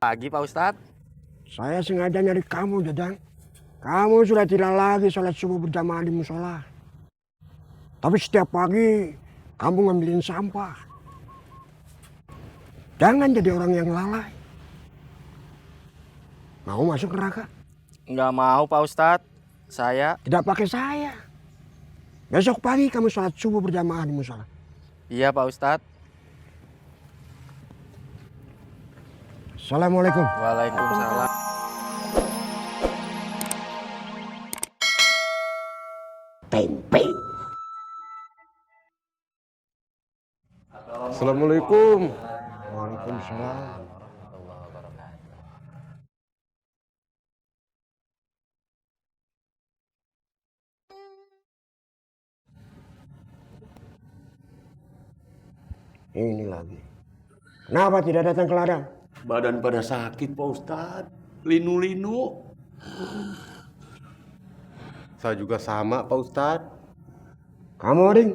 Pagi Pak Ustadz. Saya sengaja nyari kamu, Jajang. Kamu sudah tidak lagi sholat subuh berjamaah di musola. Tapi setiap pagi kamu ngambilin sampah. Jangan jadi orang yang lalai. Mau masuk neraka? Nggak mau Pak Ustadz. Saya. Tidak pakai saya. Besok pagi kamu sholat subuh berjamaah di musola. Iya Pak Ustadz. Assalamualaikum. Waalaikumsalam. Tempe. Assalamualaikum. Waalaikumsalam. Ini lagi. Kenapa tidak datang ke ladang? Badan pada sakit Pak Ustadz. Linu-linu. Saya juga sama Pak Ustadz. Kamu, Oding?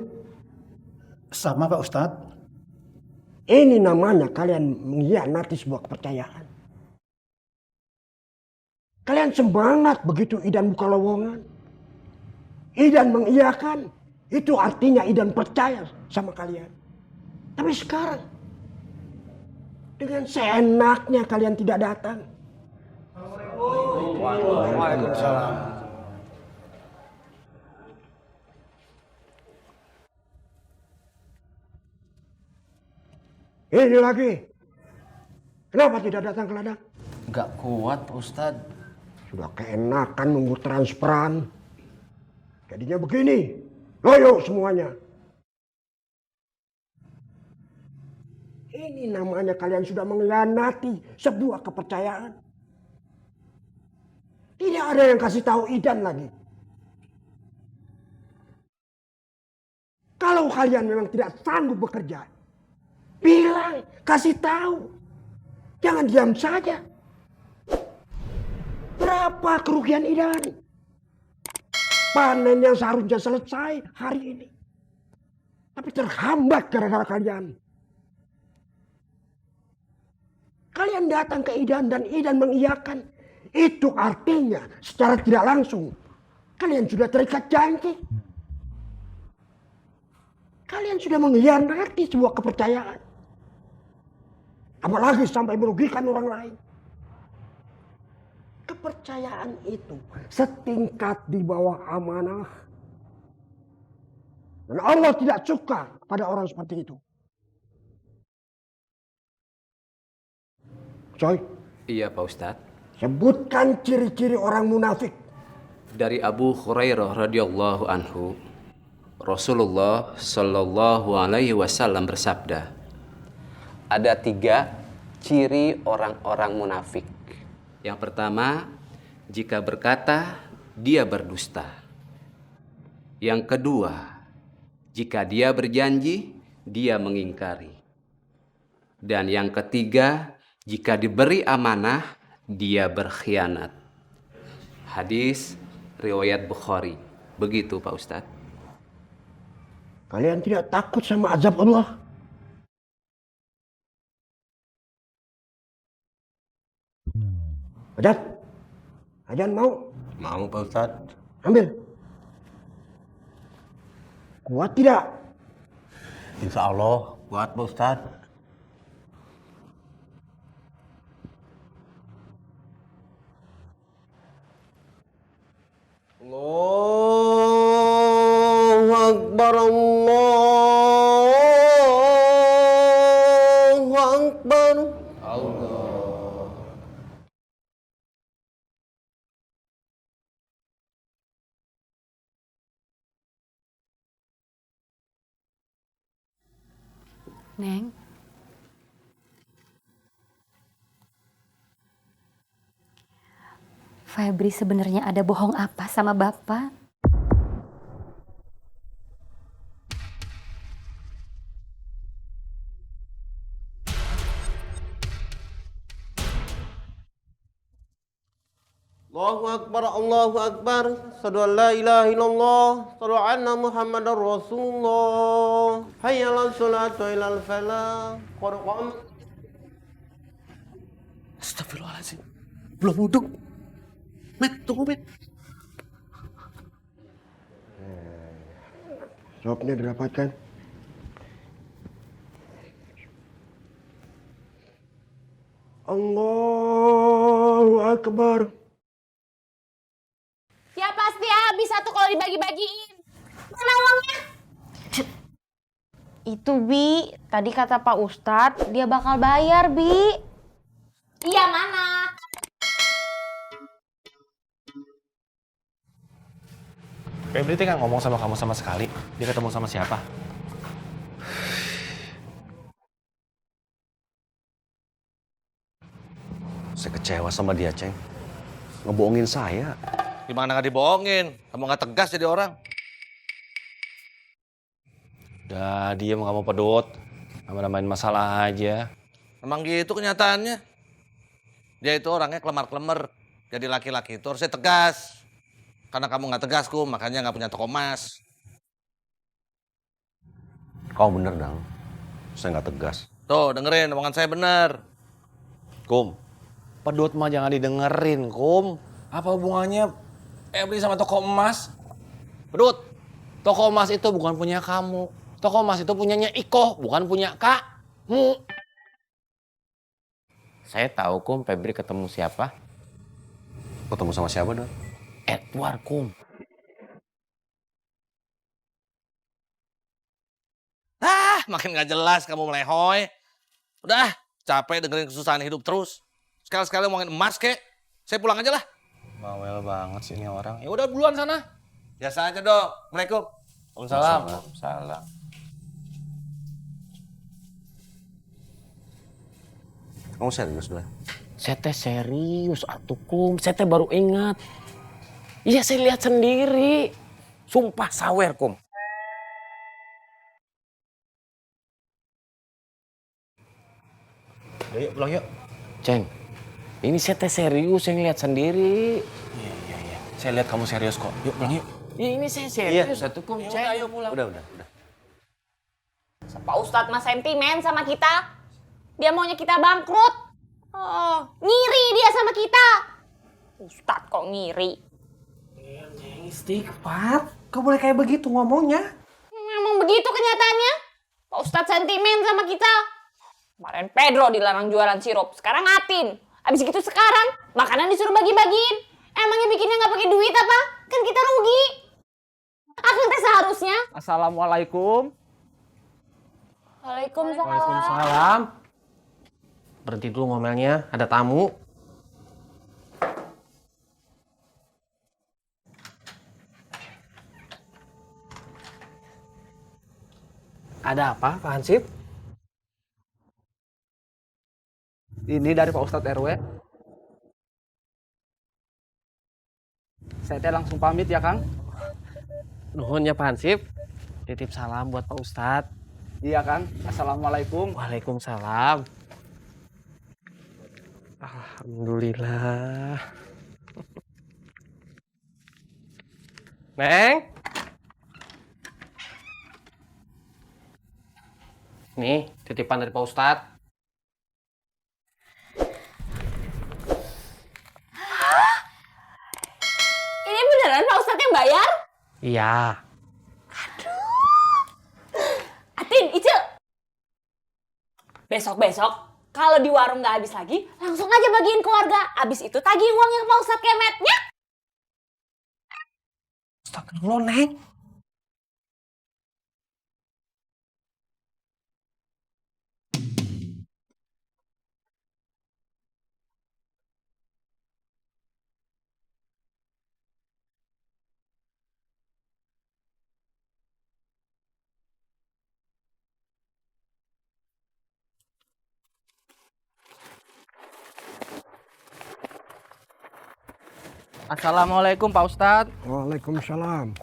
Sama Pak Ustadz. Ini namanya kalian mengkhianati sebuah kepercayaan. Kalian semangat begitu Idan buka lowongan. Idan mengiyakan. Itu artinya Idan percaya sama kalian. Tapi sekarang, dengan seenaknya kalian tidak datang. Waalaikumsalam. Ini lagi. Kenapa tidak datang ke ladang? Nggak kuat Pak Ustadz. Sudah keenakan nunggu transferan. Jadinya begini. Loyo semuanya. Ini namanya kalian sudah mengkhianati sebuah kepercayaan. Tidak ada yang kasih tahu Idan lagi. Kalau kalian memang tidak sanggup bekerja, bilang, kasih tahu. Jangan diam saja. Berapa kerugian Idan? Panen yang seharusnya selesai hari ini. Tapi terhambat gara-gara kalian. Kalian datang ke Idan dan Idan mengiyakan. Itu artinya secara tidak langsung kalian sudah terikat janji. Kalian sudah mengkhianati sebuah kepercayaan. Apalagi sampai merugikan orang lain. Kepercayaan itu setingkat di bawah amanah. Dan Allah tidak suka pada orang seperti itu. Coy, Iya Pak Ustadz. sebutkan ciri-ciri orang munafik. Dari Abu Hurairah radhiyallahu anhu, Rasulullah Shallallahu alaihi wasallam bersabda, ada 3 ciri orang-orang munafik. Yang pertama, jika berkata dia berdusta. Yang kedua, jika dia berjanji dia mengingkari. Dan yang ketiga, jika diberi amanah dia berkhianat. Hadis riwayat Bukhari. Begitu Pak Ustadz. Kalian tidak takut sama azab Allah? Ajan? Ajan mau? Mau Pak Ustadz. Ambil. Kuat tidak? Insya Allah kuat Pak Ustadz. Allahu Akbar, Allahu Akbar. Neng, Febri sebenarnya ada bohong apa sama Bapak? Allahu Akbar, Allahu Akbar. Asyhadu an la ilaha illallah, asyhadu anna Muhammadar Rasulullah. Hayya 'alas sholati wa ilal falah. Qad qamat. Astagfirullahaladzim. Belum wudhu. Met, tunggu Met. Jawabnya didapatkan. Allahu Akbar. Ya pasti habis satu kalau dibagi-bagiin. Mana uangnya? Itu Bi, tadi kata Pak Ustadz dia bakal bayar Bi. Iya mana? Febri tuh nggak ngomong sama kamu sama sekali. Dia ketemu sama siapa? Saya kecewa sama dia, Ceng. Ngebohongin saya. Gimana nggak dibohongin? Kamu nggak tegas jadi orang. Udah diem kamu pedut. Nambah-nambahin masalah aja. Emang gitu kenyataannya. Dia itu orangnya kelemar-kelemar. Jadi laki-laki itu harusnya tegas. Karena kamu nggak tegas, Kum, makanya nggak punya toko emas. Kau bener, Dang. Saya nggak tegas. Tuh, dengerin omongan saya bener. Kum, pedut mah jangan didengerin, Kum. Apa hubungannya Febri sama toko emas? Pedut, toko emas itu bukan punya kamu. Toko emas itu punyanya Iko, bukan punya kamu. Saya tahu, Kum, Febri ketemu siapa? Ketemu sama siapa, Dang? Edward, Kum. Makin nggak jelas kamu melehoy. Udah, capek dengerin kesusahan hidup terus. Sekali-sekali ngomongin emas, kek. Saya pulang aja lah. Bawel banget sih ini orang. Ya udah duluan sana. Biasa aja, Dok. Assalamualaikum. Waalaikumsalam. Salam. Kamu serius, Dang? Saya teh serius, atuh Kum. Saya teh baru ingat. Iya, saya lihat sendiri. Sumpah sawer, Kum. Yuk, pulang yuk. Ceng, ini saya teh serius, saya ngeliat sendiri. Iya. Saya lihat kamu serius kok. Yuk, pulang yuk. Ya, ini saya serius, atuh Kum. Ceng, ayo pulang. Udah. Pak Ustadz mah sentimen sama kita. Dia maunya kita bangkrut. Oh, ngiri dia sama kita. Ustadz kok ngiri? Istighfar. Kau boleh kayak begitu ngomongnya. Emang begitu kenyataannya. Pak Ustadz sentimen sama kita. Kemarin Pedro dilarang jualan sirup, sekarang Atin. Abis gitu sekarang makanan disuruh bagi-bagiin. Emangnya bikinnya nggak pakai duit apa? Kan kita rugi. Akang teh seharusnya. Assalamualaikum. Waalaikumsalam. Waalaikumsalam. Berhenti dulu ngomelnya, ada tamu. Ada apa, Pak Hansip? Ini dari Pak Ustadz RW. Saya teh langsung pamit ya, Kang. Nuhun ya, Pak Hansip. Titip salam buat Pak Ustadz. Iya, Kang. Assalamualaikum. Waalaikumsalam. Alhamdulillah. Neng? Nih, titipan dari Pak Ustadz. Ini beneran Pak Ustadz yang bayar? Iya. Atin, Icil. Besok-besok, kalau di warung nggak habis lagi, langsung aja bagiin keluarga. Abis itu tagih uangnya ke Pak Ustadz Kemetnya. Astagfirullah, Neng. Assalamualaikum Pak Ustadz. Waalaikumsalam.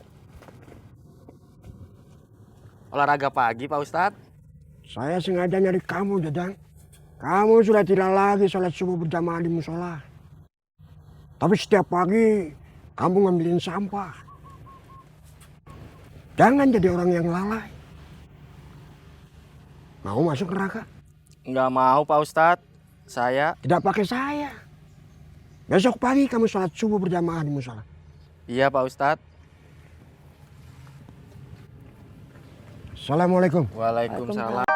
Olahraga pagi, Pak Ustadz. Saya sengaja nyari kamu, Dadang. Kamu sudah tidak lagi sholat subuh berjamaah di musola. Tapi setiap pagi kamu ngambilin sampah. Jangan jadi orang yang lalai. Mau masuk neraka? Nggak mau, Pak Ustadz. Saya? Tidak pakai saya. Besok pagi kamu sholat subuh berjamaah di musola. Iya Pak Ustadz. Assalamualaikum. Waalaikumsalam.